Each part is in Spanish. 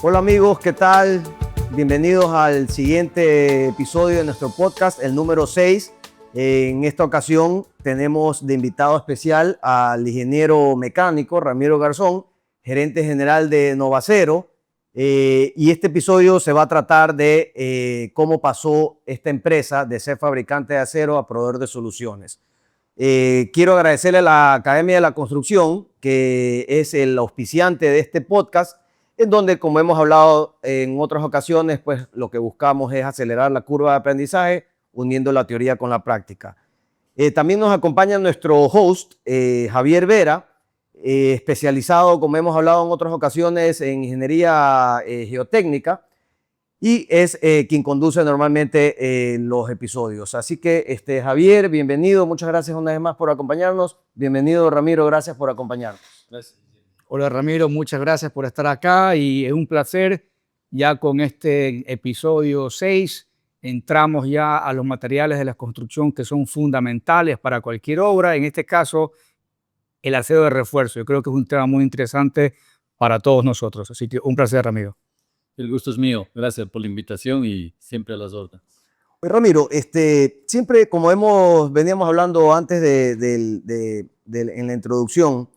Hola amigos, ¿qué tal? Bienvenidos al siguiente episodio de nuestro podcast, el número 6. En esta ocasión tenemos de invitado especial al ingeniero mecánico Ramiro Garzón, gerente general de Novacero. Y este episodio se va a tratar de cómo pasó esta empresa de ser fabricante de acero a proveedor de soluciones. Quiero agradecerle a la Academia de la Construcción, que es el auspiciante de este podcast, en donde, como hemos hablado en otras ocasiones, pues lo que buscamos es acelerar la curva de aprendizaje uniendo la teoría con la práctica. También nos acompaña nuestro host, Javier Vera, especializado, como hemos hablado en otras ocasiones, en ingeniería geotécnica, y es quien conduce normalmente los episodios. Así que, Javier, bienvenido. Muchas gracias una vez más por acompañarnos. Bienvenido, Ramiro. Gracias por acompañarnos. Gracias. Hola, Ramiro. Muchas gracias por estar acá y es un placer. Ya con este episodio 6 entramos ya a los materiales de la construcción que son fundamentales para cualquier obra. En este caso, el acero de refuerzo. Yo creo que es un tema muy interesante para todos nosotros. Así que un placer, Ramiro. El gusto es mío. Gracias por la invitación y siempre a las órdenes. Pues Ramiro, siempre como veníamos hablando antes en la introducción,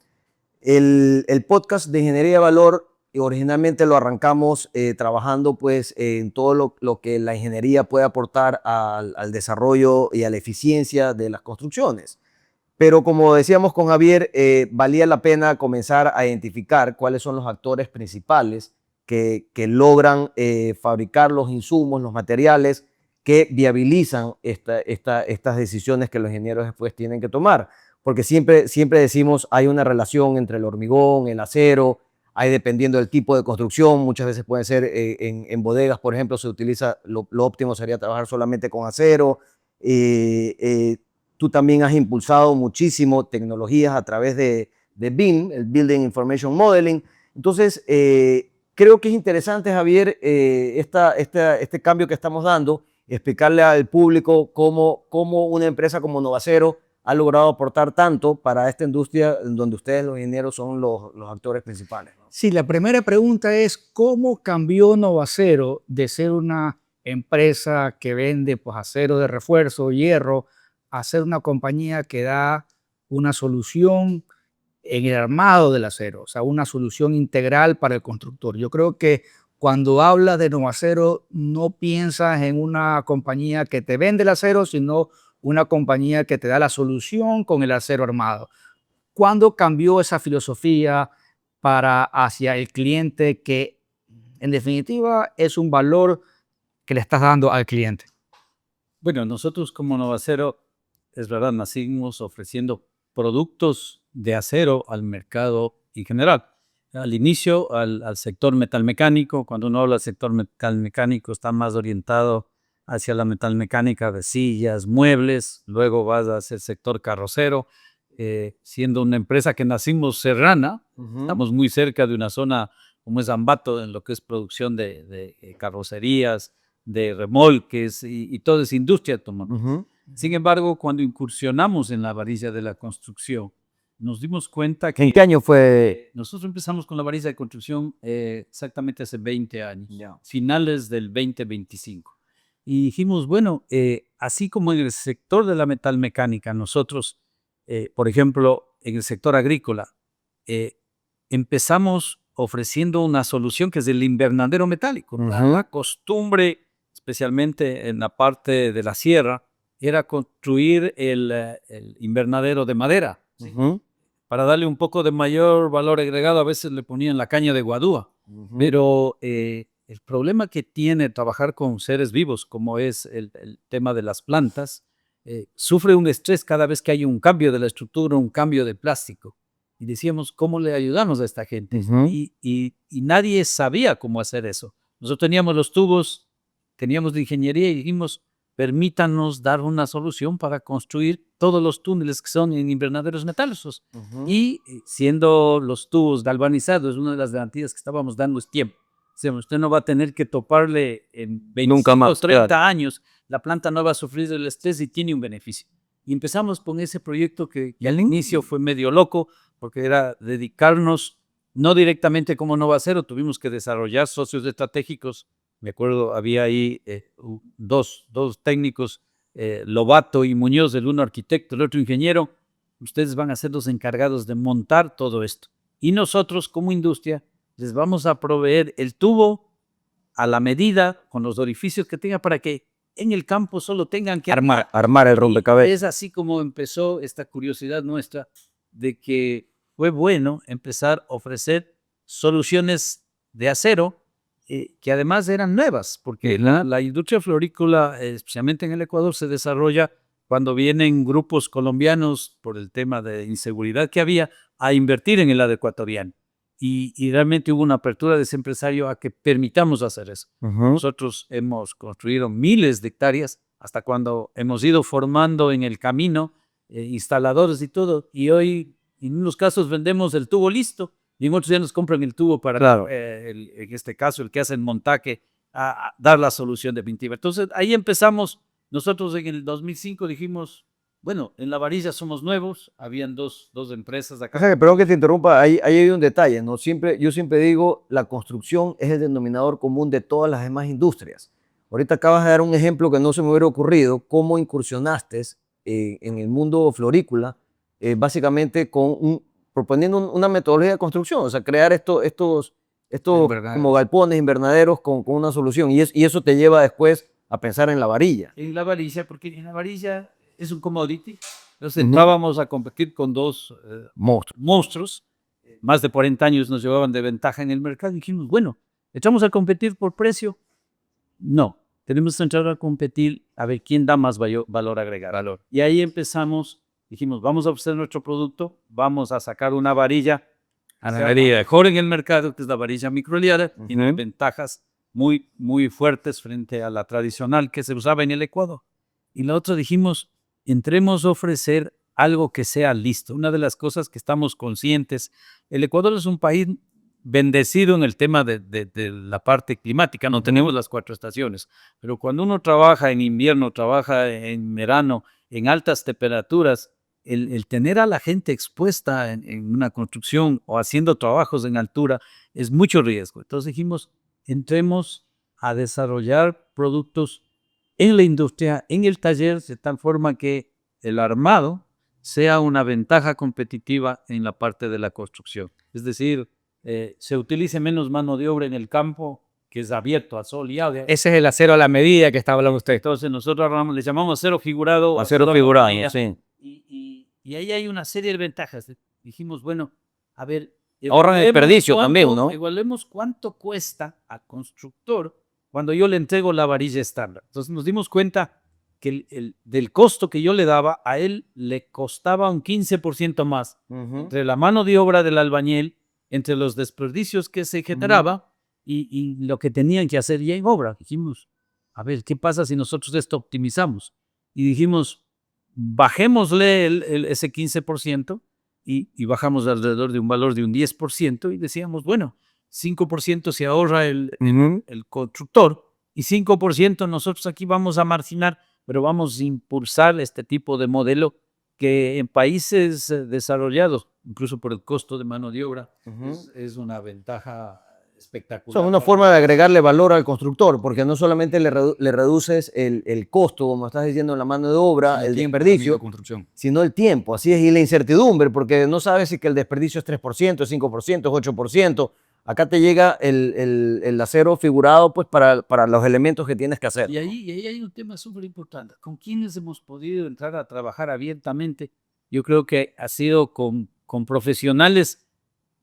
el podcast de Ingeniería de Valor originalmente lo arrancamos trabajando pues en todo lo que la ingeniería puede aportar al desarrollo y a la eficiencia de las construcciones. Pero como decíamos con Javier, valía la pena comenzar a identificar cuáles son los actores principales que logran fabricar los insumos, los materiales que viabilizan estas decisiones que los ingenieros después tienen que tomar. Porque siempre decimos hay una relación entre el hormigón, el acero, hay dependiendo del tipo de construcción, muchas veces puede ser en bodegas, por ejemplo, se utiliza, lo óptimo sería trabajar solamente con acero. Tú también has impulsado muchísimo tecnologías a través de BIM, el Building Information Modeling. Entonces, creo que es interesante, Javier, este cambio que estamos dando, explicarle al público cómo una empresa como Novacero ha logrado aportar tanto para esta industria donde ustedes, los ingenieros, son los actores principales, ¿no? Sí, la primera pregunta es ¿cómo cambió Novacero de ser una empresa que vende pues, acero de refuerzo, hierro, a ser una compañía que da una solución en el armado del acero, o sea, una solución integral para el constructor? Yo creo que cuando hablas de Novacero no piensas en una compañía que te vende el acero, sino una compañía que te da la solución con el acero armado. ¿Cuándo cambió esa filosofía hacia el cliente que en definitiva es un valor que le estás dando al cliente? Bueno, nosotros como Novacero, es verdad, nacimos ofreciendo productos de acero al mercado en general. Al inicio, al sector metalmecánico. Cuando uno habla del sector metalmecánico, está más orientado hacia la metalmecánica de sillas, muebles. Luego vas hacia el sector carrocero, siendo una empresa que nacimos serrana. Estamos muy cerca de una zona como es Ambato, en lo que es producción de carrocerías, de remolques y toda esa industria automóvil. Sin embargo, cuando incursionamos en la varilla de la construcción, nos dimos cuenta que... ¿En qué año fue? Nosotros empezamos con la varilla de construcción exactamente hace 20 años, Yeah. finales del 2025. Y dijimos, bueno, así como en el sector de la metalmecánica, nosotros, por ejemplo, en el sector agrícola, empezamos ofreciendo una solución que es el invernadero metálico. La costumbre, especialmente en la parte de la sierra, era construir el invernadero de madera. ¿Sí? Para darle un poco de mayor valor agregado, a veces le ponían la caña de guadúa. Pero el problema que tiene trabajar con seres vivos, como es el tema de las plantas, sufre un estrés cada vez que hay un cambio de la estructura, un cambio de plástico. Y decíamos, ¿cómo le ayudamos a esta gente? Y nadie sabía cómo hacer eso. Nosotros teníamos los tubos, teníamos de ingeniería y dijimos, permítanos dar una solución para construir todos los túneles que son en invernaderos metálicos. Y siendo los tubos galvanizados, una de las garantías que estábamos dando es tiempo. O sea, usted no va a tener que toparle en 25 o 30 años. La planta no va a sufrir el estrés y tiene un beneficio. Y empezamos con ese proyecto que al inicio fue medio loco, porque era dedicarnos no directamente como Novacero, tuvimos que desarrollar socios estratégicos. Me acuerdo, había ahí dos técnicos, Lobato y Muñoz, el uno arquitecto, el otro ingeniero. Ustedes van a ser los encargados de montar todo esto. Y nosotros, como industria, les vamos a proveer el tubo a la medida, con los orificios que tenga, para que en el campo solo tengan que Armar el rompecabezas. Es así como empezó esta curiosidad nuestra de que fue bueno empezar a ofrecer soluciones de acero que además eran nuevas, porque la industria florícola, especialmente en el Ecuador, se desarrolla cuando vienen grupos colombianos por el tema de inseguridad que había a invertir en el lado ecuatoriano. Y realmente hubo una apertura de ese empresario a que permitamos hacer eso. Nosotros hemos construido miles de hectáreas hasta cuando hemos ido formando en el camino instaladores y todo. Y hoy, en unos casos, vendemos el tubo listo y en otros ya nos compran el tubo para, en este caso, el que hace el montaje, a dar la solución definitiva. Entonces, ahí empezamos. Nosotros en el 2005 dijimos, bueno, en La Varilla somos nuevos, habían dos empresas acá. O sea, perdón que te interrumpa, ahí hay un detalle, ¿no? Yo siempre digo, la construcción es el denominador común de todas las demás industrias. Ahorita acabas de dar un ejemplo que no se me hubiera ocurrido, cómo incursionaste en el mundo florícola, básicamente proponiendo una metodología de construcción, o sea, crear estos como galpones, invernaderos con una solución, y eso te lleva después a pensar en La Varilla. En La Varilla, porque en La Varilla es un commodity. Entonces entrábamos a competir con dos monstruos. Más de 40 años nos llevaban de ventaja en el mercado. Y dijimos, bueno, ¿echamos a competir por precio? No, tenemos que entrar a competir a ver quién da más valor agregado. Y ahí empezamos, dijimos, vamos a ofrecer nuestro producto, vamos a sacar una varilla a la varilla mejor en el mercado, que es la varilla microeliada, y tiene ventajas muy, muy fuertes frente a la tradicional que se usaba en el Ecuador. Y la otra dijimos, entremos a ofrecer algo que sea listo. Una de las cosas que estamos conscientes, el Ecuador es un país bendecido en el tema de la parte climática, no tenemos las 4 estaciones, pero cuando uno trabaja en invierno, trabaja en verano, en altas temperaturas, el tener a la gente expuesta en una construcción o haciendo trabajos en altura es mucho riesgo. Entonces dijimos, entremos a desarrollar productos en la industria, en el taller, de tal forma que el armado sea una ventaja competitiva en la parte de la construcción. Es decir, se utilice menos mano de obra en el campo, que es abierto a sol y agua. Ese es el acero a la medida que está hablando usted. Entonces nosotros le llamamos acero figurado. Acero figurado, sí. Y ahí hay una serie de ventajas. Dijimos, bueno, a ver... Ahorran desperdicio también, ¿no? Evaluemos cuánto cuesta al constructor cuando yo le entrego la varilla estándar. Entonces nos dimos cuenta que del costo que yo le daba, a él le costaba un 15% más. Entre la mano de obra del albañil, entre los desperdicios que se generaba y lo que tenían que hacer ya en obra. Dijimos, a ver, ¿qué pasa si nosotros esto optimizamos? Y dijimos, bajémosle ese 15% y bajamos alrededor de un valor de un 10% y decíamos, bueno, 5% se ahorra el constructor y 5% nosotros aquí vamos a marginar, pero vamos a impulsar este tipo de modelo que en países desarrollados, incluso por el costo de mano de obra, es una ventaja espectacular. Es una forma de agregarle valor al constructor, porque no solamente le reduces el costo, como estás diciendo, en la mano de obra, el desperdicio, sino el tiempo. Así es, y la incertidumbre, porque no sabes si que el desperdicio es 3%, es 5%, es 8%. Acá te llega el acero figurado pues, para los elementos que tienes que hacer. Y ahí hay un tema súper importante. ¿Con quiénes hemos podido entrar a trabajar abiertamente? Yo creo que ha sido con profesionales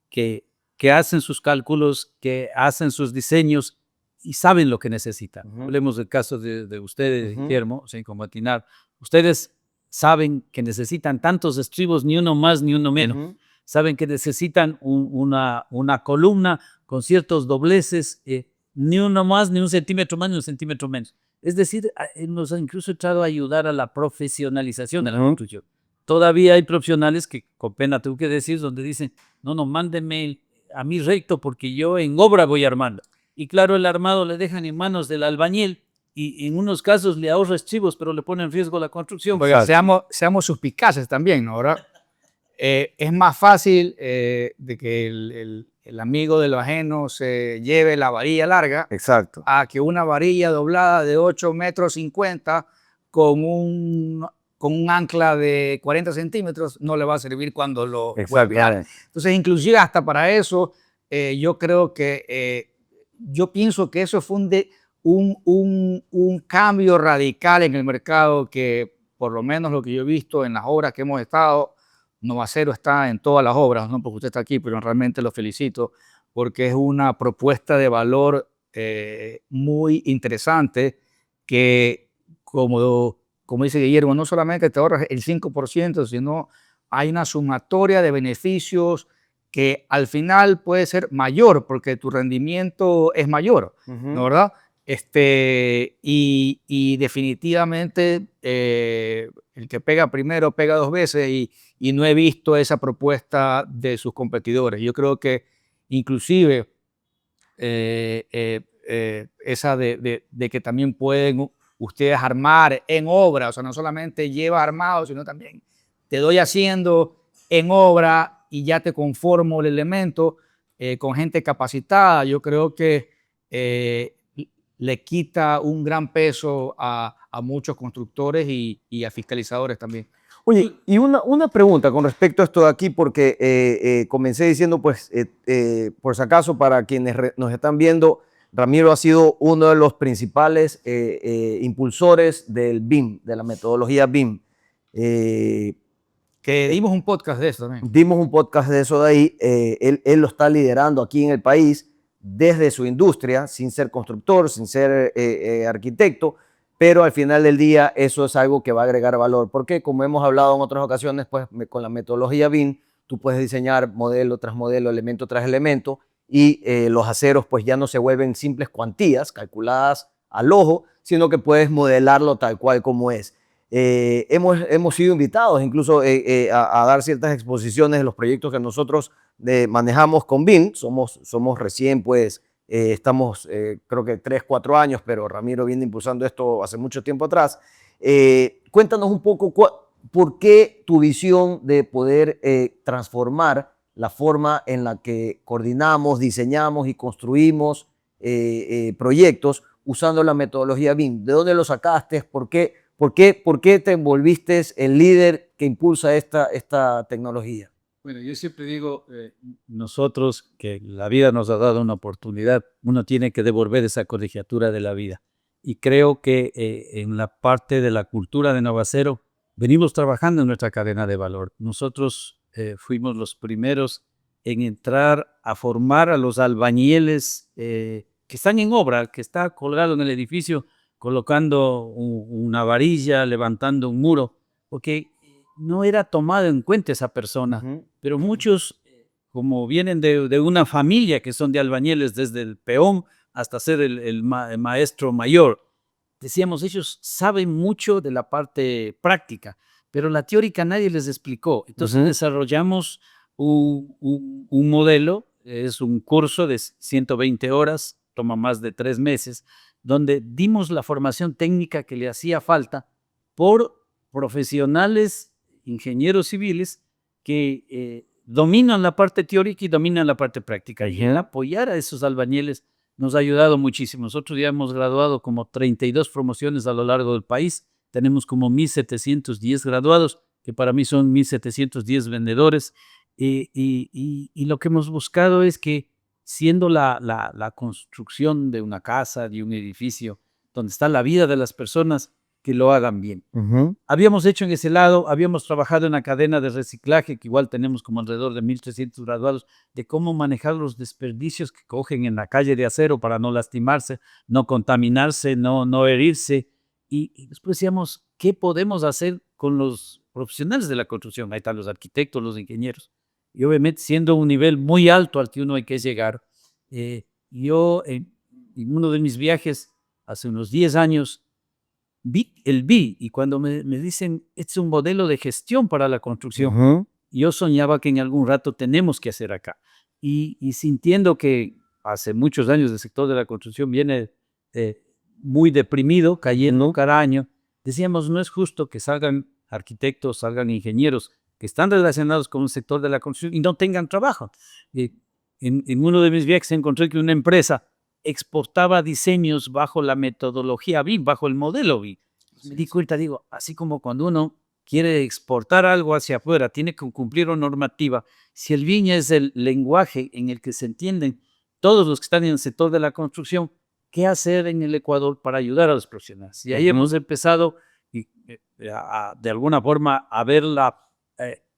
que hacen sus cálculos, que hacen sus diseños y saben lo que necesitan. Hablemos del caso de ustedes, Guillermo, como Atinar. Ustedes saben que necesitan tantos estribos, ni uno más ni uno menos. Saben que necesitan una columna con ciertos dobleces, ni uno más, ni un centímetro más, ni un centímetro menos. Es decir, nos ha incluso entrado a ayudar a la profesionalización de la construcción. Todavía hay profesionales que, con pena tengo que decir, donde dicen, no, mándeme a mí recto porque yo en obra voy armando. Y claro, el armado le dejan en manos del albañil y en unos casos le ahorra estribos, pero le pone en riesgo la construcción. Oiga, seamos suspicaces también, ¿no? Ahora, es más fácil de que el amigo de lo ajeno se lleve la varilla larga, Exacto. a que una varilla doblada de 8,50 metros con un ancla de 40 centímetros no le va a servir cuando lo vuelva a virar. Entonces, inclusive hasta para eso, yo creo que, yo pienso que eso fue un cambio radical en el mercado que, por lo menos lo que yo he visto en las obras que hemos estado, Novacero está en todas las obras, no porque usted está aquí, pero realmente lo felicito porque es una propuesta de valor muy interesante que, como dice Guillermo, no solamente te ahorras el 5%, sino hay una sumatoria de beneficios que al final puede ser mayor porque tu rendimiento es mayor, ¿no, verdad? Y definitivamente el que pega primero pega dos veces y no he visto esa propuesta de sus competidores. Yo creo que inclusive esa de que también pueden ustedes armar en obra, o sea, no solamente lleva armado, sino también te doy haciendo en obra y ya te conformo el elemento con gente capacitada. Yo creo que le quita un gran peso a muchos constructores y a fiscalizadores también. Oye, y una pregunta con respecto a esto de aquí, porque comencé diciendo, pues, por si acaso, para quienes nos están viendo, Ramiro ha sido uno de los principales impulsores del BIM, de la metodología BIM. Que dimos un podcast de eso también. Dimos un podcast de eso de ahí. Él lo está liderando aquí en el país desde su industria, sin ser constructor, sin ser arquitecto, pero al final del día eso es algo que va a agregar valor, porque como hemos hablado en otras ocasiones, pues con la metodología BIM, tú puedes diseñar modelo tras modelo, elemento tras elemento, y los aceros pues ya no se vuelven simples cuantías calculadas al ojo, sino que puedes modelarlo tal cual como es. Hemos sido invitados incluso a dar ciertas exposiciones de los proyectos que nosotros manejamos con BIM. Somos recién, pues, estamos creo que 3, 4 años, pero Ramiro viene impulsando esto hace mucho tiempo atrás. Cuéntanos un poco por qué tu visión de poder transformar la forma en la que coordinamos, diseñamos y construimos proyectos usando la metodología BIM. ¿De dónde lo sacaste? ¿Por qué te envolviste el líder que impulsa esta tecnología? Bueno, yo siempre digo, nosotros que la vida nos ha dado una oportunidad, uno tiene que devolver esa colegiatura de la vida. Y creo que en la parte de la cultura de Novacero venimos trabajando en nuestra cadena de valor. Nosotros fuimos los primeros en entrar a formar a los albañiles que están en obra, que está colgado en el edificio, colocando una varilla, levantando un muro, porque no era tomado en cuenta esa persona. Pero muchos, como vienen de una familia que son de albañiles, desde el peón hasta ser el maestro mayor, decíamos, ellos saben mucho de la parte práctica, pero la teórica nadie les explicó. Entonces desarrollamos un modelo, es un curso de 120 horas, toma más de 3 meses, donde dimos la formación técnica que le hacía falta por profesionales, ingenieros civiles, que dominan la parte teórica y dominan la parte práctica. Y en apoyar a esos albañiles nos ha ayudado muchísimo. Nosotros ya hemos graduado como 32 promociones a lo largo del país. Tenemos como 1,710 graduados, que para mí son 1,710 vendedores. Y lo que hemos buscado es que, siendo la construcción de una casa, de un edificio, donde está la vida de las personas, que lo hagan bien. Habíamos hecho en ese lado, habíamos trabajado en la cadena de reciclaje, que igual tenemos como alrededor de 1,300 graduados, de cómo manejar los desperdicios que cogen en la calle de acero para no lastimarse, no contaminarse, no herirse. Y después decíamos, ¿qué podemos hacer con los profesionales de la construcción? Ahí están los arquitectos, los ingenieros. Y obviamente, siendo un nivel muy alto al que uno hay que llegar, yo en uno de mis viajes, hace unos 10 años, vi y cuando me dicen, este es un modelo de gestión para la construcción, yo soñaba que en algún rato tenemos que hacer acá. Y sintiendo que hace muchos años el sector de la construcción viene muy deprimido, cayendo cada año, decíamos, no es justo que salgan arquitectos, salgan ingenieros que están relacionados con el sector de la construcción y no tengan trabajo. en uno de mis viajes encontré que una empresa exportaba diseños bajo la metodología BIM, bajo el modelo BIM. Me di cuenta, digo, así como cuando uno quiere exportar algo hacia afuera, tiene que cumplir una normativa. Si el BIM es el lenguaje en el que se entienden todos los que están en el sector de la construcción, ¿qué hacer en el Ecuador para ayudar a los profesionales? Y ahí hemos empezado de alguna forma a ver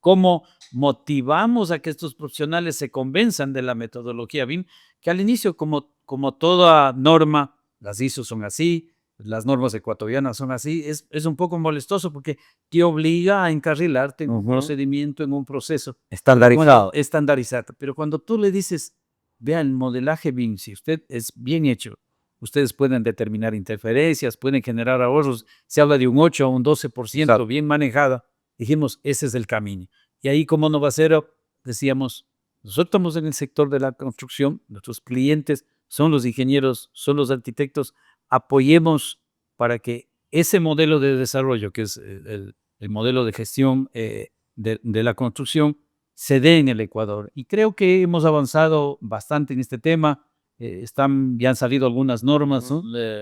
cómo motivamos a que estos profesionales se convenzan de la metodología BIM, que al inicio, como toda norma, las ISO son así, las normas ecuatorianas son así, es un poco molestoso porque te obliga a encarrilarte en un procedimiento, en un proceso. Estandarizado. Estandarizado. Pero cuando tú le dices, vean, el modelaje BIM, si usted es bien hecho, ustedes pueden determinar interferencias, pueden generar ahorros, se habla de un 8 o un 12% Exacto. bien manejada, dijimos, ese es el camino. Y ahí como Novacero decíamos, nosotros estamos en el sector de la construcción, nuestros clientes son los ingenieros, son los arquitectos, apoyemos para que ese modelo de desarrollo, que es el modelo de gestión de la construcción, se dé en el Ecuador. Y creo que hemos avanzado bastante en este tema. Ya han salido algunas normas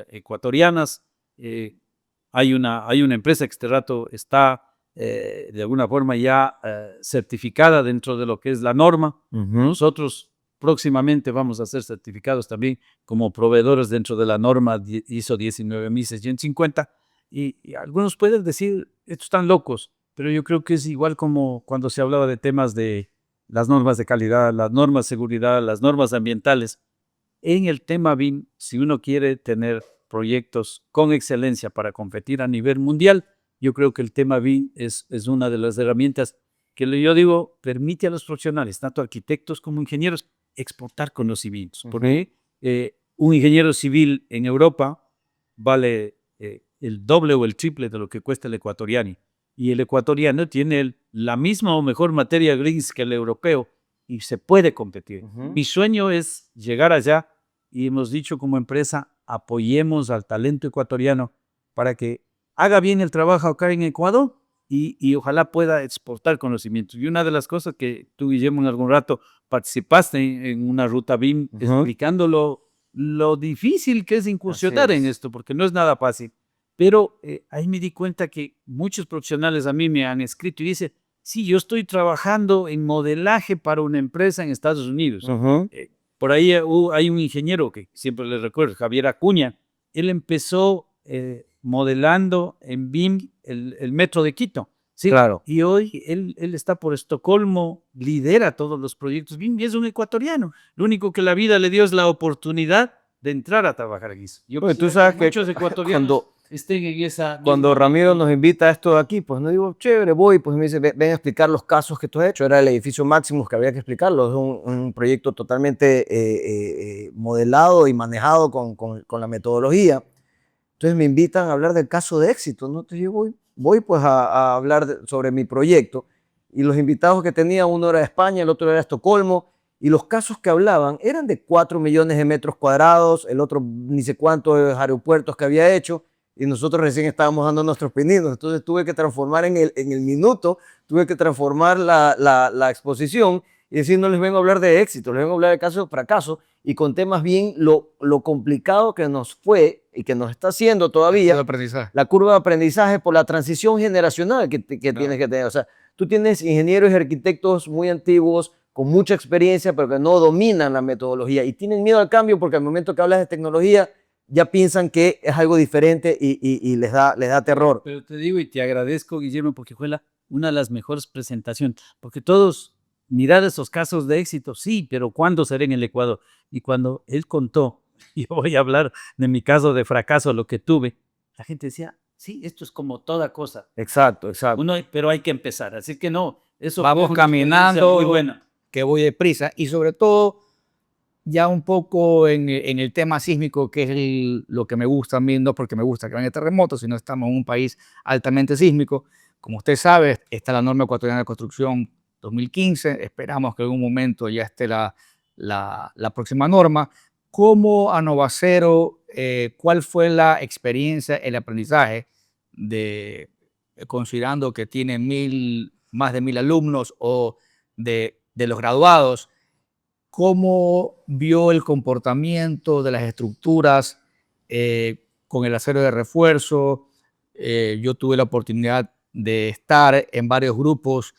ecuatorianas. Hay una empresa que este rato está de alguna forma ya certificada dentro de lo que es la norma. Nosotros próximamente vamos a ser certificados también como proveedores dentro de la norma ISO 19650. Y algunos pueden decir, estos están locos, pero yo creo que es igual como cuando se hablaba de temas de las normas de calidad, las normas de seguridad, las normas ambientales. En el tema BIM, si uno quiere tener proyectos con excelencia para competir a nivel mundial, yo creo que el tema BIM es una de las herramientas que yo digo permite a los profesionales, tanto arquitectos como ingenieros, exportar conocimientos. Porque un ingeniero civil en Europa vale el doble o el triple de lo que cuesta el ecuatoriano. Y el ecuatoriano tiene la misma o mejor materia gris que el europeo y se puede competir. Mi sueño es llegar allá y hemos dicho como empresa, apoyemos al talento ecuatoriano para que haga bien el trabajo acá en Ecuador y ojalá pueda exportar conocimientos. Y una de las cosas que tú, Guillermo, en algún rato participaste en una ruta BIM explicando lo difícil que es incursionar en esto, porque no es nada fácil. Pero ahí me di cuenta que muchos profesionales a mí me han escrito y dicen, sí, yo estoy trabajando en modelaje para una empresa en Estados Unidos. Por ahí hay un ingeniero que siempre le recuerdo, Javier Acuña. Él empezó modelando en BIM el metro de Quito. ¿Sí? Claro. Y hoy él está por Estocolmo, lidera todos los proyectos BIM y es un ecuatoriano. Lo único que la vida le dio es la oportunidad de entrar a trabajar aquí. Bueno, tú sabes que muchos ecuatorianos estén en esa... Cuando Ramiro nos invita a esto de aquí, pues no digo, chévere, voy, pues me dice, ven a explicar los casos que tú has hecho. Era el edificio Maximus que había que explicarlo. Es un proyecto totalmente modelado y manejado con la metodología. Entonces me invitan a hablar del caso de éxito, ¿no? Entonces yo voy pues a hablar sobre mi proyecto. Y los invitados que tenía, uno era de España, el otro era de Estocolmo. Y los casos que hablaban eran de 4 millones de metros cuadrados, el otro ni sé cuántos aeropuertos que había hecho. Y nosotros recién estábamos dando nuestros pininos. Entonces tuve que transformar en el minuto, tuve que transformar la exposición y decir, no les vengo a hablar de éxito, les vengo a hablar de casos de fracaso y con temas bien lo complicado que nos fue y que nos está haciendo todavía la curva de aprendizaje por la transición generacional que tienes que tener. O sea, tú tienes ingenieros y arquitectos muy antiguos, con mucha experiencia, pero que no dominan la metodología y tienen miedo al cambio porque al momento que hablas de tecnología, ya piensan que es algo diferente y les da terror. Pero te digo y te agradezco, Guillermo, porque fue una de las mejores presentaciones, porque todos mirar esos casos de éxito, sí, pero ¿cuándo será en el Ecuador? Y cuando él contó, y voy a hablar de mi caso de fracaso, lo que tuve, la gente decía, sí, esto es como toda cosa. Exacto. Pero hay que empezar, así que no, eso vamos caminando, muy buena, que voy deprisa y sobre todo ya un poco en el tema sísmico, que es lo que me gusta a mí, no porque me gusta que venga terremotos, sino estamos en un país altamente sísmico. Como usted sabe, está la norma ecuatoriana de construcción 2015, esperamos que en algún momento ya esté la próxima norma. ¿Cómo a Novacero, cuál fue la experiencia, el aprendizaje considerando que tiene más de 1000 alumnos o de los graduados? ¿Cómo vio el comportamiento de las estructuras con el acero de refuerzo? Yo tuve la oportunidad de estar en varios grupos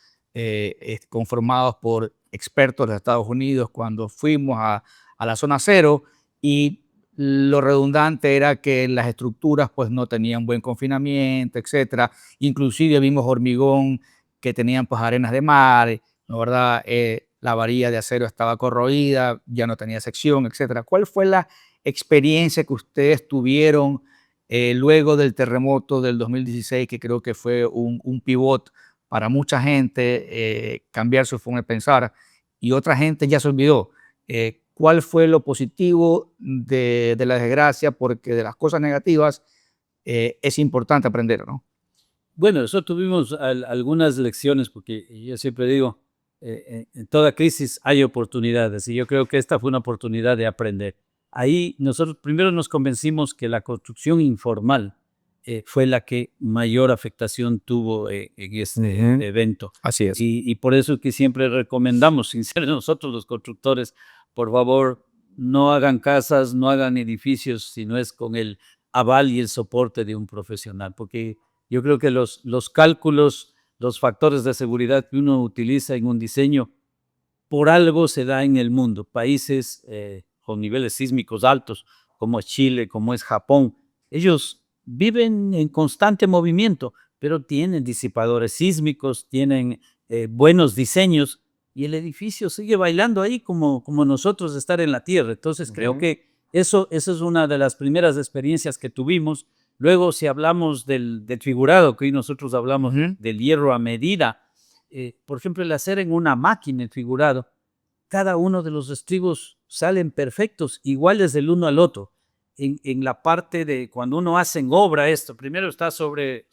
conformados por expertos de Estados Unidos cuando fuimos a la zona cero, y lo redundante era que las estructuras pues no tenían buen confinamiento, etcétera. Inclusive vimos hormigón que tenían pues arenas de mar, ¿no, verdad? La varilla de acero estaba corroída, ya no tenía sección, etcétera. ¿Cuál fue la experiencia que ustedes tuvieron luego del terremoto del 2016, que creo que fue un pivot para mucha gente, cambiar su forma de pensar, y otra gente ya se olvidó? ¿Cuál fue lo positivo de la desgracia? Porque de las cosas negativas es importante aprender, ¿no? Bueno, nosotros tuvimos algunas lecciones, porque yo siempre digo, en toda crisis hay oportunidades, y yo creo que esta fue una oportunidad de aprender. Ahí nosotros primero nos convencimos que la construcción informal fue la que mayor afectación tuvo en este evento. Así es. Y por eso que siempre recomendamos, sin ser nosotros los constructores, por favor, no hagan casas, no hagan edificios si no es con el aval y el soporte de un profesional, porque yo creo que los cálculos, los factores de seguridad que uno utiliza en un diseño, por algo se da en el mundo. Países con niveles sísmicos altos, como es Chile, como es Japón, ellos viven en constante movimiento, pero tienen disipadores sísmicos, tienen buenos diseños, y el edificio sigue bailando ahí como nosotros estar en la tierra. Entonces creo que eso es una de las primeras experiencias que tuvimos. Luego, si hablamos del figurado, que hoy nosotros hablamos del hierro a medida, por ejemplo, el hacer en una máquina el figurado, cada uno de los estribos salen perfectos, iguales del uno al otro. En la parte de cuando uno hace en obra esto, primero está sobre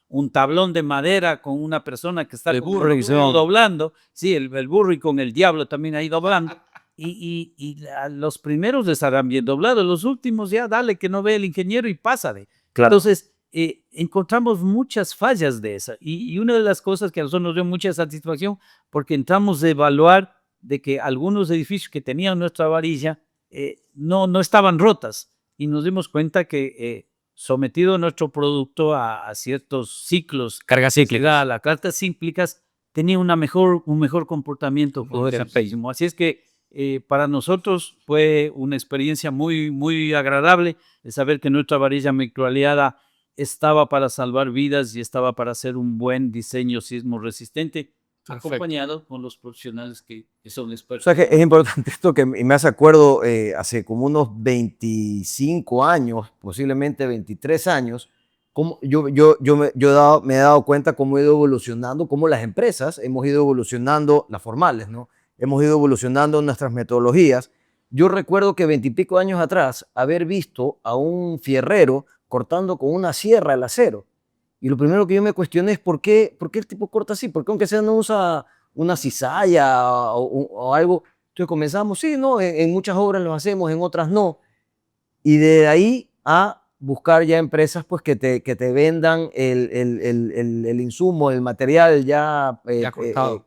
un tablón de madera con una persona que está El burro doblando, sí, el burro, y con el diablo también ahí doblando. Y los primeros estarán bien doblados, los últimos ya dale que no ve el ingeniero y pasa de. Claro. Entonces, encontramos muchas fallas de esa. Y una de las cosas que a nosotros nos dio mucha satisfacción, porque entramos a evaluar de que algunos edificios que tenían nuestra varilla no estaban rotas, y nos dimos cuenta que sometido nuestro producto a ciertos ciclos, Cargas cíclicas. las cargas cíclicas, tenía un mejor comportamiento con el desempeño. Así es que para nosotros fue una experiencia muy, muy agradable de saber que nuestra varilla microaliada estaba para salvar vidas y estaba para hacer un buen diseño sismo resistente, acompañado con los profesionales que son O expertos. sea que es importante esto, que y me hace acuerdo hace como unos 25 años, posiblemente 23 años, como me he dado cuenta cómo he ido evolucionando, cómo las empresas hemos ido evolucionando, las formales, ¿no? Hemos ido evolucionando nuestras metodologías. Yo recuerdo que 20 y pico años atrás haber visto a un fierrero cortando con una sierra el acero. Y lo primero que yo me cuestioné es por qué el tipo corta así, por qué aunque sea no usa una cizalla o algo. Entonces comenzamos, sí, no, en muchas obras lo hacemos, en otras no. Y de ahí a buscar ya empresas pues que te vendan el insumo, el material ya,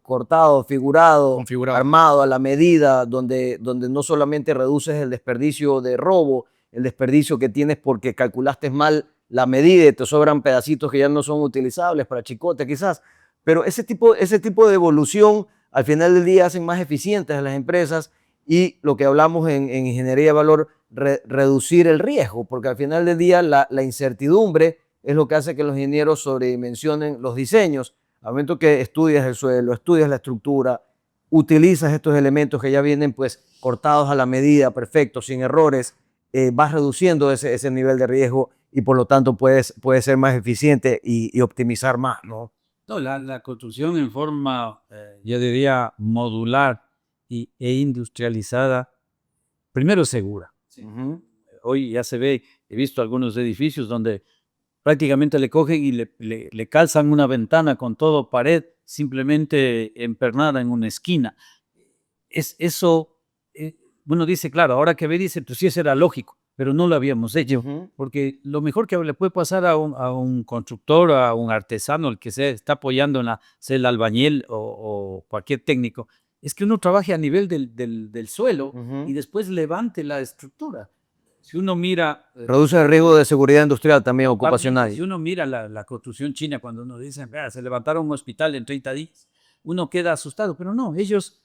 cortado, figurado, Configurado. armado a la medida, donde no solamente reduces el desperdicio de robo, el desperdicio que tienes porque calculaste mal la medida y te sobran pedacitos que ya no son utilizables para chicote quizás. Pero ese tipo de evolución al final del día hacen más eficientes a las empresas, y lo que hablamos en ingeniería de valor, reducir el riesgo, porque al final del día la incertidumbre es lo que hace que los ingenieros sobredimensionen los diseños. Al momento que estudias el suelo, estudias la estructura, utilizas estos elementos que ya vienen pues cortados a la medida, perfectos, sin errores, vas reduciendo ese nivel de riesgo, y por lo tanto puedes ser más eficiente y optimizar más, ¿no? No, la construcción en forma, yo diría, modular e industrializada, primero es segura. Hoy ya se ve, he visto algunos edificios donde prácticamente le cogen y le calzan una ventana con todo pared, simplemente empernada en una esquina. Eso, uno dice, claro, ahora que ve, dice, pues sí, eso era lógico, pero no lo habíamos hecho, porque lo mejor que le puede pasar a un constructor, a un artesano, el que se está apoyando sea el albañil o cualquier técnico, es que uno trabaje a nivel del suelo Ujú. y después levante la estructura. Si uno mira... Reduce el riesgo de seguridad industrial también ocupacional. Si uno mira la construcción china, cuando uno dice, "Vea, se levantaron un hospital en 30 días", uno queda asustado, pero no, ellos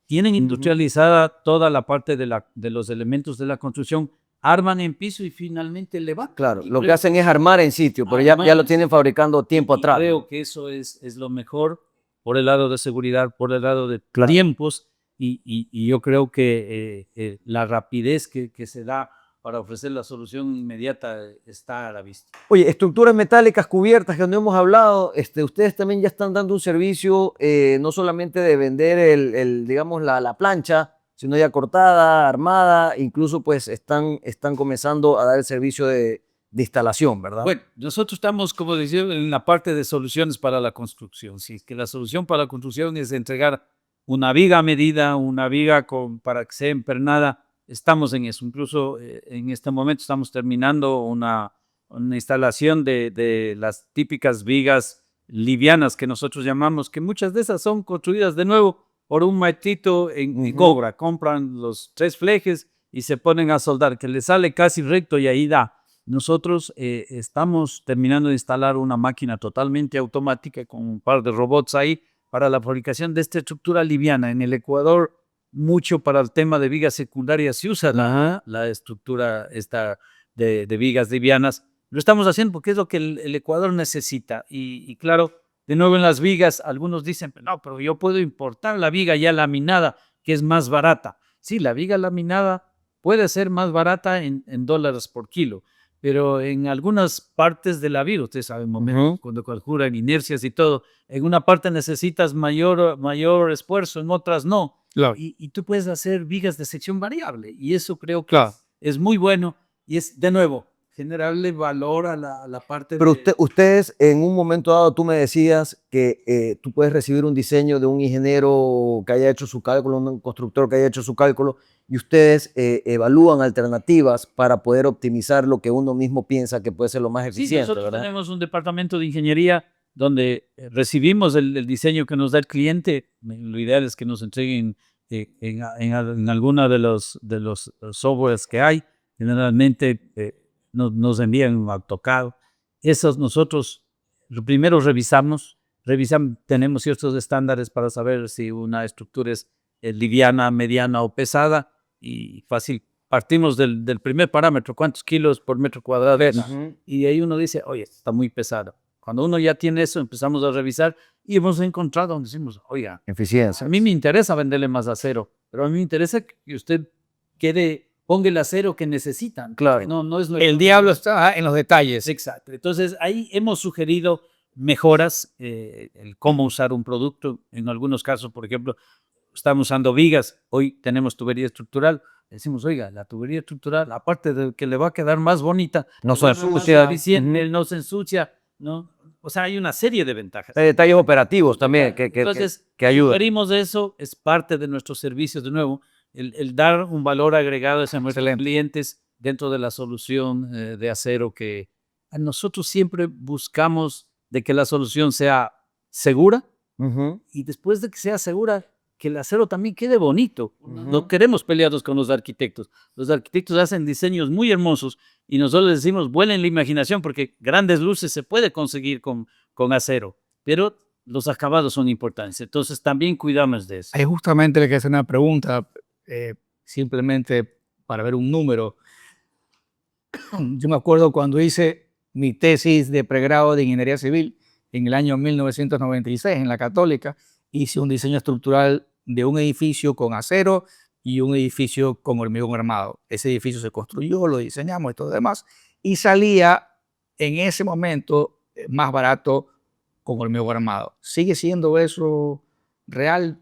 tienen industrializada toda la parte de los elementos de la construcción, arman en piso y finalmente levantan. Claro, Y lo que creo- hacen es armar en sitio, pero ya lo tienen fabricando tiempo y atrás. creo que eso es lo mejor por el lado de seguridad, por el lado de Claro. tiempos, y yo creo que la rapidez que se da para ofrecer la solución inmediata está a la vista. Oye, estructuras metálicas cubiertas que no hemos hablado, ustedes también ya están dando un servicio no solamente de vender digamos, la plancha, sino ya cortada, armada, incluso pues están comenzando a dar el servicio de instalación, ¿verdad? Bueno, nosotros estamos, como decía, en la parte de soluciones para la construcción. Sí, que la solución para la construcción es entregar una viga a medida, una viga para que sea empernada. Estamos en eso. Incluso en este momento estamos terminando una instalación de las típicas vigas livianas que nosotros llamamos, que muchas de esas son construidas de nuevo por un maestrito en obra. Compran los 3 flejes y se ponen a soldar, que le sale casi recto y ahí da. Nosotros estamos terminando de instalar una máquina totalmente automática con un par de robots ahí para la fabricación de esta estructura liviana. En el Ecuador, mucho para el tema de vigas secundarias se usa la estructura esta de vigas livianas. Lo estamos haciendo porque es lo que el Ecuador necesita. Y claro, de nuevo en las vigas, algunos dicen, no, pero yo puedo importar la viga ya laminada, que es más barata. Sí, la viga laminada puede ser más barata en dólares por kilo, pero en algunas partes de la vida, ustedes saben, momentos cuando calculan inercias y todo, en una parte necesitas mayor esfuerzo, en otras no. Claro. Y tú puedes hacer vigas de sección variable, y eso creo que Claro. es muy bueno, y es, de nuevo, generarle valor a la parte Pero de... ustedes en un momento dado, tú me decías que tú puedes recibir un diseño de un ingeniero que haya hecho su cálculo, un constructor que haya hecho su cálculo, y ustedes evalúan alternativas para poder optimizar lo que uno mismo piensa que puede ser lo más Sí, eficiente, nosotros ¿verdad? tenemos un departamento de ingeniería donde recibimos el diseño que nos da el cliente. Lo ideal es que nos entreguen en alguna de los softwares que hay. Generalmente nos envían un AutoCAD. Esos nosotros lo primero revisamos, tenemos ciertos estándares para saber si una estructura es liviana, mediana o pesada, y fácil. Partimos del primer parámetro, cuántos kilos por metro cuadrado es. Y ahí uno dice, oye, está muy pesado. Cuando uno ya tiene eso, empezamos a revisar y hemos encontrado donde decimos, oiga, Eficiencia. a mí me interesa venderle más acero, pero a mí me interesa que usted ponga el acero que necesitan. Claro. No es lo El diablo está en los detalles. Exacto. Entonces, ahí hemos sugerido mejoras, el cómo usar un producto. En algunos casos, por ejemplo, estamos usando vigas, hoy tenemos tubería estructural. Decimos, oiga, la tubería estructural, aparte de que le va a quedar más bonita, No se va a ser más ensucia. eficiente, no se ensucia, ¿no? O sea, hay una serie de ventajas. Hay detalles operativos también Entonces, que ayudan. sugerimos eso, es parte de nuestros servicios de nuevo, el dar un valor agregado a nuestros clientes dentro de la solución de acero, que a nosotros siempre buscamos de que la solución sea segura, y después de que sea segura, que el acero también quede bonito. No queremos peleados con los arquitectos. Los arquitectos hacen diseños muy hermosos y nosotros les decimos, vuelen la imaginación, porque grandes luces se puede conseguir con acero, pero los acabados son importantes. Entonces también cuidamos de eso. Ahí justamente le quería hacer una pregunta, simplemente para ver un número. Yo me acuerdo cuando hice mi tesis de pregrado de Ingeniería Civil en el año 1996 en la Católica, hice un diseño estructural de un edificio con acero y un edificio con hormigón armado. Ese edificio se construyó, lo diseñamos y todo demás, y salía en ese momento más barato con hormigón armado. ¿Sigue siendo eso real?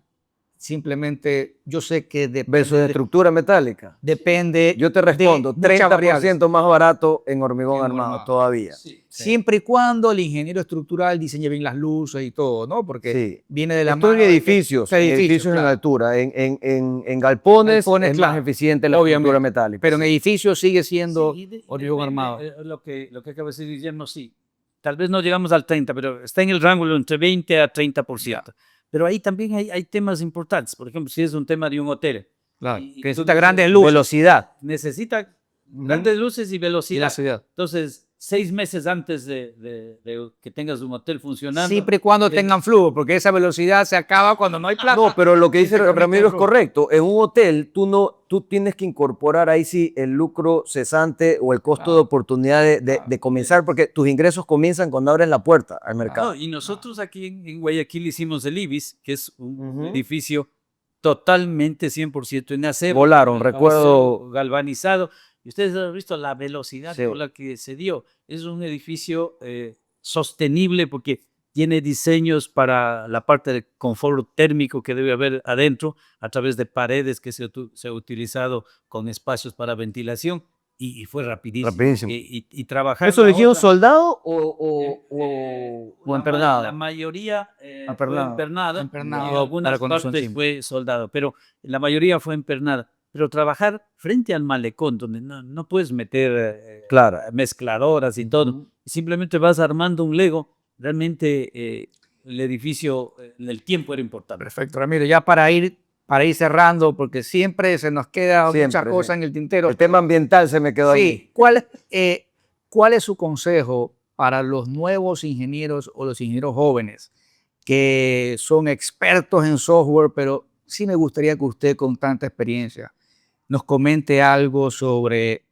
Simplemente yo sé que Versus de estructura metálica. depende. Yo te respondo, de muchas 30% variables. más barato en hormigón En armado armado. todavía. Sí. Siempre y cuando el ingeniero estructural diseñe bien las luces y todo, ¿no? Porque Sí. viene de la Esto en mano de que- edificios, edificios en claro. altura. En galpones, Galpones, es claro. más eficiente la Obviamente. estructura metálica. Pero en edificios sigue siendo Sí, hormigón depende, armado. lo que acaba de decir Guillermo, sí. Tal vez no llegamos al 30, pero está en el rango entre 20 a 30%. Pero ahí también hay temas importantes. Por ejemplo, si es un tema de un hotel. Claro, Y que tú necesita dices, grandes luces. Velocidad. necesita grandes luces y Y velocidad. la ciudad. Entonces, 6 meses antes de que tengas un hotel funcionando. Siempre y cuando tengan flujo, porque esa velocidad se acaba cuando no hay plata. No, pero lo que Y dice te comiste Ramiro el es flujo. correcto. En un hotel, tú tienes que incorporar ahí sí el lucro cesante o el costo Claro. de oportunidad de comenzar, porque tus ingresos comienzan cuando abres la puerta al mercado. No, y nosotros aquí en Guayaquil hicimos el Ibis, que es un Ujú. edificio totalmente 100% en acero. Volaron, recuerdo. Acero galvanizado. Y ustedes han visto la velocidad Sí. con la que se dio. Es un edificio sostenible porque tiene diseños para la parte de confort térmico que debe haber adentro a través de paredes que se ha utilizado con espacios para ventilación y fue rapidísimo. Rapidísimo. Y trabajar ¿Eso la lo hicieron otra- soldado o la empernado? mayoría fue Empernado. empernada, Empernado y para algunas construcción partes simple. fue soldado, pero la mayoría fue empernada. Pero trabajar frente al malecón, donde no puedes meter Claro. mezcladoras y todo, Ujú. simplemente vas armando un Lego, realmente el edificio, el tiempo era importante. Perfecto, Ramiro. Ya para ir cerrando, porque siempre se nos queda muchas Siempre, cosas sí. en el tintero. El tema ambiental se me quedó ahí. Sí, ¿cuál es su consejo para los nuevos ingenieros o los ingenieros jóvenes que son expertos en software, pero sí me gustaría que usted con tanta experiencia nos comente algo sobre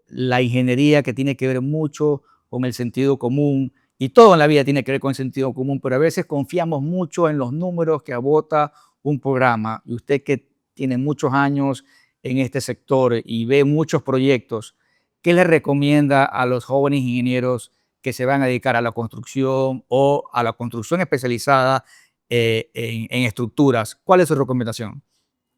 la ingeniería que tiene que ver mucho con el sentido común y todo en la vida tiene que ver con el sentido común, pero a veces confiamos mucho en los números que abota un programa y usted que tiene muchos años en este sector y ve muchos proyectos, ¿qué le recomienda a los jóvenes ingenieros que se van a dedicar a la construcción o a la construcción especializada en estructuras? ¿Cuál es su recomendación?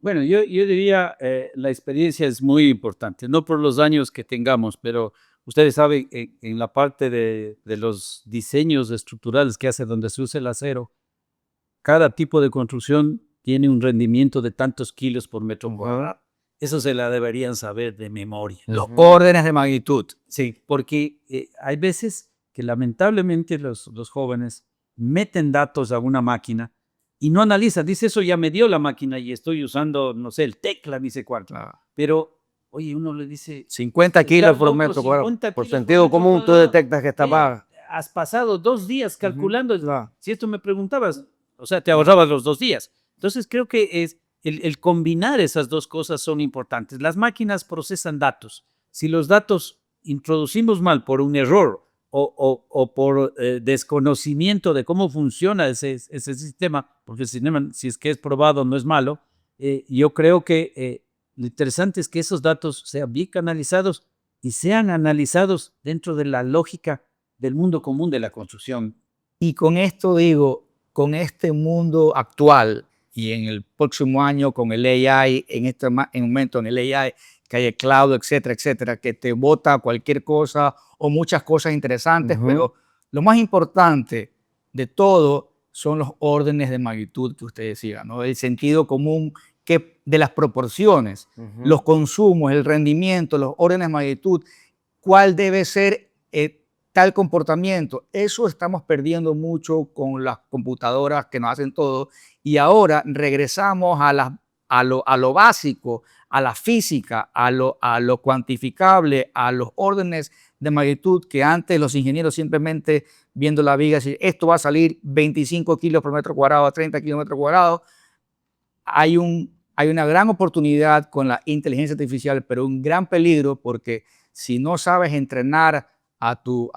Bueno, yo diría la experiencia es muy importante, no por los años que tengamos, pero ustedes saben, en la parte de los diseños estructurales que hace donde se usa el acero, cada tipo de construcción tiene un rendimiento de tantos kilos por metro cuadrado. Eso se la deberían saber de memoria. Los órdenes de magnitud. Sí, porque hay veces que lamentablemente los jóvenes meten datos a una máquina y no analizan. Dice, eso ya me dio la máquina y estoy usando, no sé, el tecla, ni sé cuánto. Pero, oye, uno le dice... 50 kilos por loco, metro cuadrado. 50 Por kilos sentido metro común, tú cuadrado. detectas que está baja. Has pasado 2 días calculando. Claro. Si esto me preguntabas, o sea, te ahorrabas los 2 días. Entonces, creo que es el combinar esas dos cosas son importantes. Las máquinas procesan datos. Si los datos introducimos mal por un error o por desconocimiento de cómo funciona ese sistema, porque el sistema, si es que es probado, no es malo, yo creo que lo interesante es que esos datos sean bien canalizados y sean analizados dentro de la lógica del mundo común de la construcción. Y con esto digo, con este mundo actual y en el próximo año con el AI, en este momento en el AI, que hay el cloud, etcétera, etcétera, que te bota cualquier cosa o muchas cosas interesantes, pero lo más importante de todo son los órdenes de magnitud que usted decía, ¿no? El sentido común de las proporciones, los consumos, el rendimiento, los órdenes de magnitud, cuál debe ser tal comportamiento. Eso estamos perdiendo mucho con las computadoras que nos hacen todo y ahora regresamos a lo básico, a la física, a lo cuantificable, a los órdenes de magnitud que antes los ingenieros simplemente viendo la viga, decir, esto va a salir 25 kilos por metro cuadrado, 30 kilos por metro cuadrado. Hay una gran oportunidad con la inteligencia artificial, pero un gran peligro porque si no sabes entrenar a tu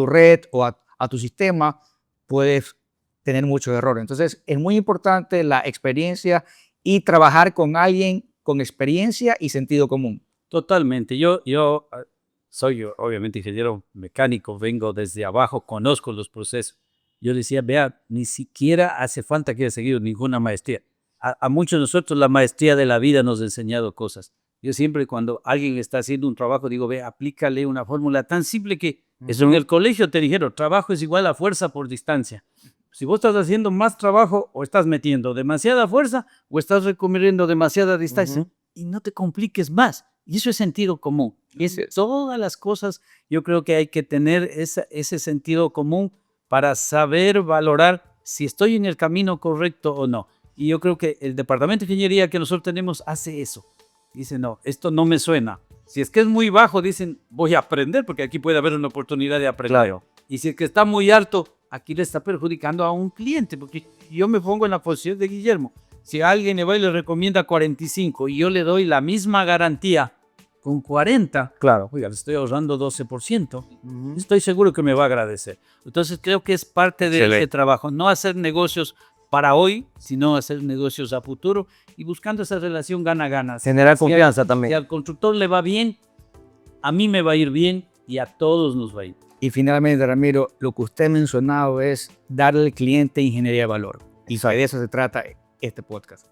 red o a tu sistema, puedes tener muchos errores. Entonces, es muy importante la experiencia y trabajar con alguien con experiencia y sentido común. Totalmente. Yo soy obviamente ingeniero mecánico, vengo desde abajo, conozco los procesos. Yo decía, vea, ni siquiera hace falta que haya seguido ninguna maestría. A muchos de nosotros la maestría de la vida nos ha enseñado cosas. Yo siempre cuando alguien está haciendo un trabajo digo, ve, aplícale una fórmula tan simple que eso en el colegio te dijeron, trabajo es igual a fuerza por distancia. Si vos estás haciendo más trabajo o estás metiendo demasiada fuerza o estás recorriendo demasiada distancia y no te compliques más. Y eso es sentido común. Y es todas las cosas, yo creo que hay que tener ese sentido común para saber valorar si estoy en el camino correcto o no. Y yo creo que el departamento de ingeniería que nosotros tenemos hace eso. Dice, no, esto no me suena. Si es que es muy bajo, dicen, voy a aprender, porque aquí puede haber una oportunidad de aprender. Claro. Y si es que está muy alto, aquí le está perjudicando a un cliente, porque yo me pongo en la posición de Guillermo. Si alguien le va y le recomienda 45 y yo le doy la misma garantía con 40, Claro. oiga, le estoy ahorrando 12%, estoy seguro que me va a agradecer. Entonces creo que es parte de ese trabajo, no hacer negocios para hoy, sino hacer negocios a futuro y buscando esa relación gana-gana. Generar confianza Si también. al constructor le va bien, a mí me va a ir bien y a todos nos va a ir. Y finalmente, Ramiro, lo que usted ha mencionado es darle al cliente ingeniería de valor. Y de eso se trata este podcast.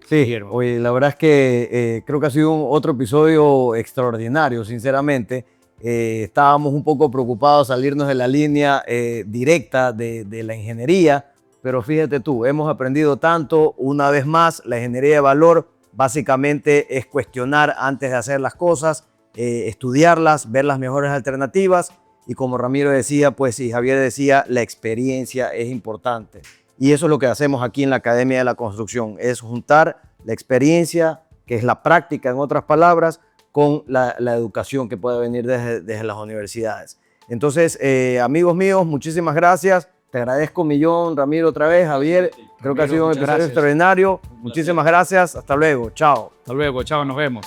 Sí, Guillermo. oye, la verdad es que creo que ha sido otro episodio extraordinario, sinceramente. Estábamos un poco preocupados salirnos de la línea directa de la ingeniería, pero fíjate tú, hemos aprendido tanto. Una vez más, la ingeniería de valor básicamente es cuestionar antes de hacer las cosas, estudiarlas, ver las mejores alternativas y como Ramiro decía, pues y Javier decía, la experiencia es importante. Y eso es lo que hacemos aquí en la Academia de la Construcción, es juntar la experiencia, que es la práctica en otras palabras, con la educación que puede venir desde las universidades. Entonces, amigos míos, muchísimas gracias. Te agradezco un millón, Ramiro, otra vez, Javier. Creo que ha sido un episodio extraordinario. Muchísimas gracias. Hasta luego. Chao. Hasta luego, chao, nos vemos.